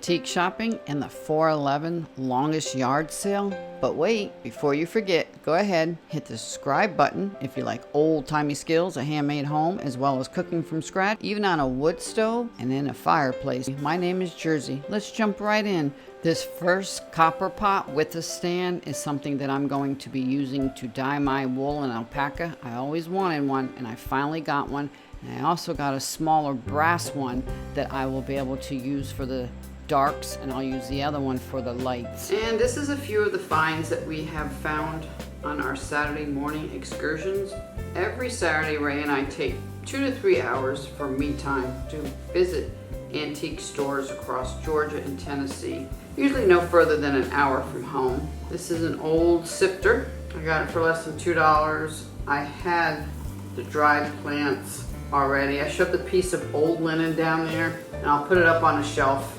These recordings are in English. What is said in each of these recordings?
Antique shopping and the 411 longest yard sale. But wait, before you forget, go ahead, hit the subscribe button if you like old-timey skills, a handmade home, as well as cooking from scratch, even on a wood stove and in a fireplace. My name is Jersey. Let's jump right in. This first copper pot with a stand is something that I'm going to be using to dye my wool and alpaca. I always wanted one and I finally got one. And I also got a smaller brass one that I will be able to use for the darks, and I'll use the other one for the lights. And this is a few of the finds that we have found on our Saturday morning excursions. Every Saturday, Ray and I take 2 to 3 hours for me time to visit antique stores across Georgia and Tennessee, usually no further than an hour from home. This is an old sifter. I got it for less than $2. I had the dried plants already. I shoved a piece of old linen down there, and I'll put it up on a shelf.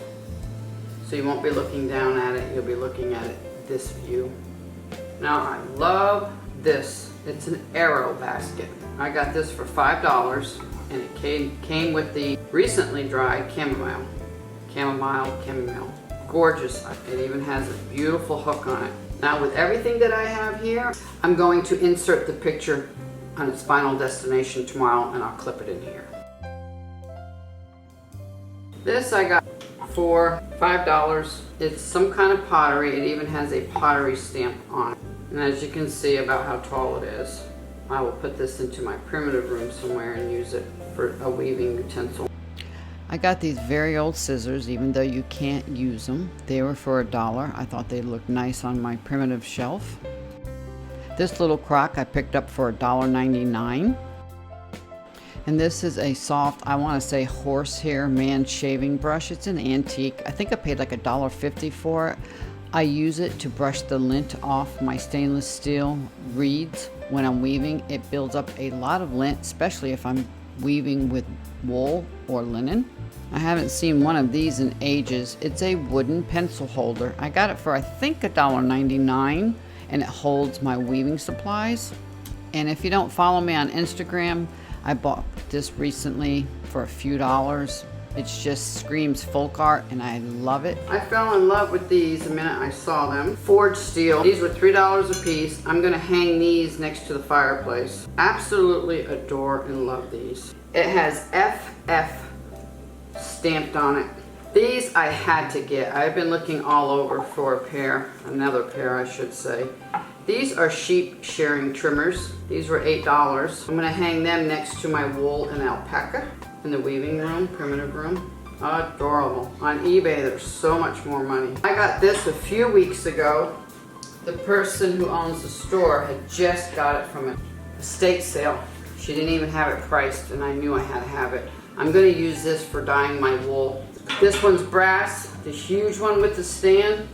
So you won't be looking down at it, you'll be looking at it this view. Now I love this. It's an Aero Basket. I got this for $5 and it came with the recently dried chamomile. Chamomile. Gorgeous. It even has a beautiful hook on it. Now with everything that I have here, I'm going to insert the picture on its final destination tomorrow and I'll clip it in here. This I got for $5. It's some kind of pottery. It even has a pottery stamp on it. And as you can see about how tall it is, I will put this into my primitive room somewhere and use it for a weaving utensil. I got these very old scissors, even though you can't use them. They were for $1. I thought they looked nice on my primitive shelf. This little crock I picked up for $1.99. And this is a soft, I want to say horsehair man shaving brush. It's an antique. I think I paid like $1.50 for it. I use it to brush the lint off my stainless steel reeds when I'm weaving. It builds up a lot of lint, especially if I'm weaving with wool or linen. I haven't seen one of these in ages. It's a wooden pencil holder. I got it for I think $1.99, and it holds my weaving supplies. And if you don't follow me on Instagram, I bought this recently for a few dollars. It just screams folk art and I love it. I fell in love with these the minute I saw them. Forged steel. These were $3 a piece. I'm gonna hang these next to the fireplace. Absolutely adore and love these. It has FF stamped on it. These I had to get. I've been looking all over for a pair, another pair I should say. These are sheep shearing trimmers. These were $8. I'm gonna hang them next to my wool and alpaca in the weaving room, primitive room. Adorable. On eBay, there's so much more money. I got this a few weeks ago. The person who owns the store had just got it from an estate sale. She didn't even have it priced and I knew I had to have it. I'm gonna use this for dyeing my wool. This one's brass, the huge one with the stand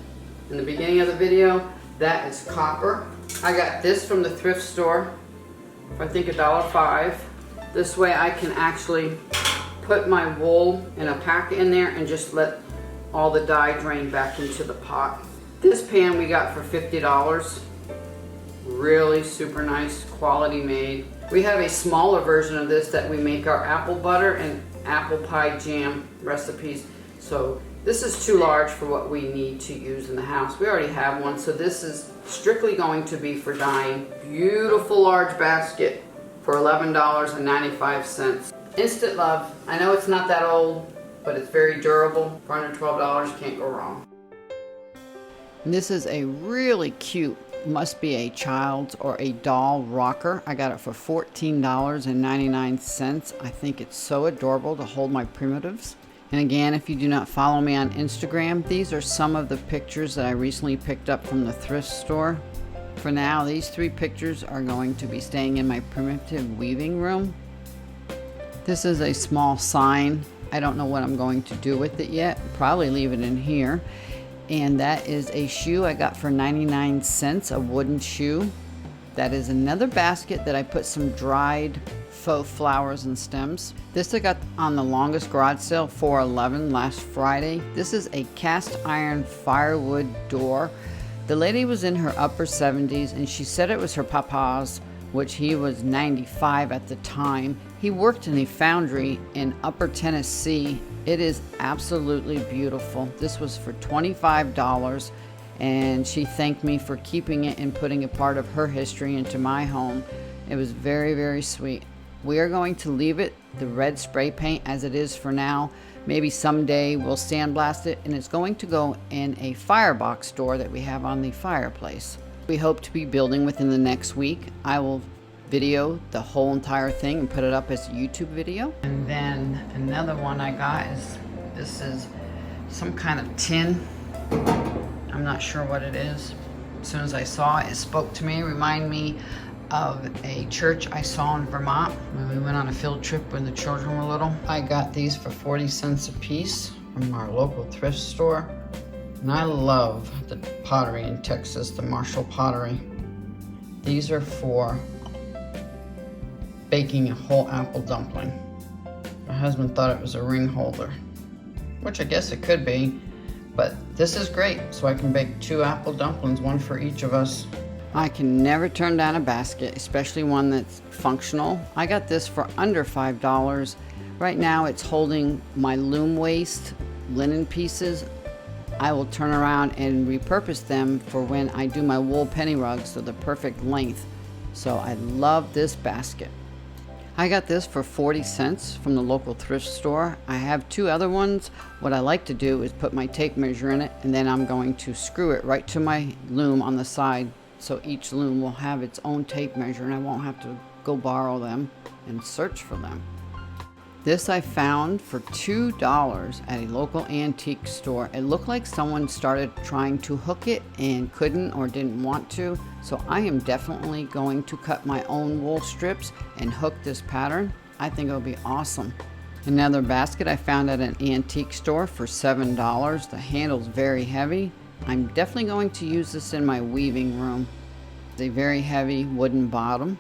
in the beginning of the video. That is copper. I got this from the thrift store for I think $1.05. This way I can actually put my wool and alpaca in there and just let all the dye drain back into the pot. This pan we got for $50. Really super nice, quality made. We have a smaller version of this that we make our apple butter and apple pie jam recipes. So this is too large for what we need to use in the house. We already have one, so this is strictly going to be for dyeing. Beautiful large basket for $11.95. Instant love. I know it's not that old, but it's very durable. For under $12, can't go wrong. And this is a really cute, must be a child's or a doll rocker. I got it for $14.99. I think it's so adorable to hold my primitives. And again, if you do not follow me on Instagram, these are some of the pictures that I recently picked up from the thrift store. For now, these 3 pictures are going to be staying in my primitive weaving room. This is a small sign. I don't know what I'm going to do with it yet. Probably leave it in here. And that is a shoe I got for 99 cents, a wooden shoe. That is another basket that I put some dried faux flowers and stems. This I got on the longest garage sale for $11 last Friday. This is a cast iron firewood door. The lady was in her upper 70s and she said it was her papa's, which he was 95 at the time. He worked in a foundry in Upper Tennessee It is absolutely beautiful. This was for $25, and she thanked me for keeping it and putting a part of her history into my home. It was very, very sweet. We are going to leave it the red spray paint as it is for now. Maybe someday we'll sandblast it, and it's going to go in a firebox door that we have on the fireplace. We hope to be building within the next week. I will video the whole entire thing and put it up as a YouTube video. And then another one I got is, this is some kind of tin. I'm not sure what it is. As soon as I saw it, it spoke to me. Remind me of a church I saw in Vermont when we went on a field trip when the children were little. I got these for 40 cents a piece from our local thrift store. And I love the pottery in Texas, the Marshall pottery. These are for baking a whole apple dumpling. My husband thought it was a ring holder, which I guess it could be, but this is great, so I can bake 2 apple dumplings, one for each of us. I can never turn down a basket, especially one that's functional. I got this for under $5. Right now it's holding my loom waste linen pieces. I will turn around and repurpose them for when I do my wool penny rugs, so the perfect length. So I love this basket. I got this for 40 cents from the local thrift store. I have 2 other ones. What I like to do is put my tape measure in it, and then I'm going to screw it right to my loom on the side, so each loom will have its own tape measure and I won't have to go borrow them and search for them. This I found for $2 at a local antique store. It looked like someone started trying to hook it and couldn't or didn't want to. So I am definitely going to cut my own wool strips and hook this pattern. I think it'll be awesome. Another basket I found at an antique store for $7. The handle's very heavy. I'm definitely going to use this in my weaving room. It's a very heavy wooden bottom.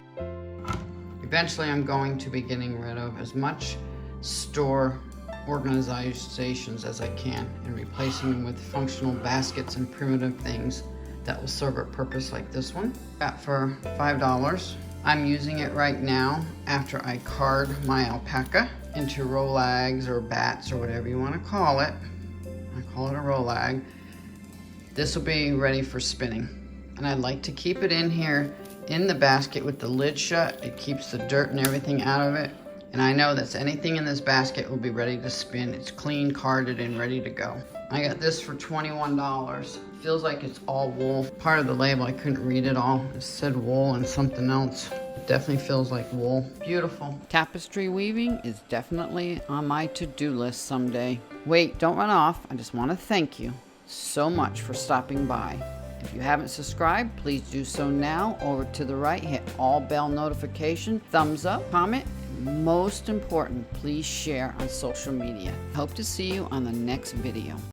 Eventually I'm going to be getting rid of as much store organizations as I can and replacing them with functional baskets and primitive things that will serve a purpose, like this one. Got for $5. I'm using it right now after I card my alpaca into rolags or bats or whatever you want to call it. I call it a rolag. This will be ready for spinning. And I like to keep it in here in the basket with the lid shut. It keeps the dirt and everything out of it. And I know that anything in this basket will be ready to spin. It's clean, carded, and ready to go. I got this for $21. Feels like it's all wool. Part of the label, I couldn't read it all. It said wool and something else. It definitely feels like wool. Beautiful. Tapestry weaving is definitely on my to-do list someday. Wait, don't run off. I just want to thank you so much for stopping by. If you haven't subscribed, please do so now. Over to the right, hit all bell notification, thumbs up, comment. Most important, please share on social media. Hope to see you on the next video.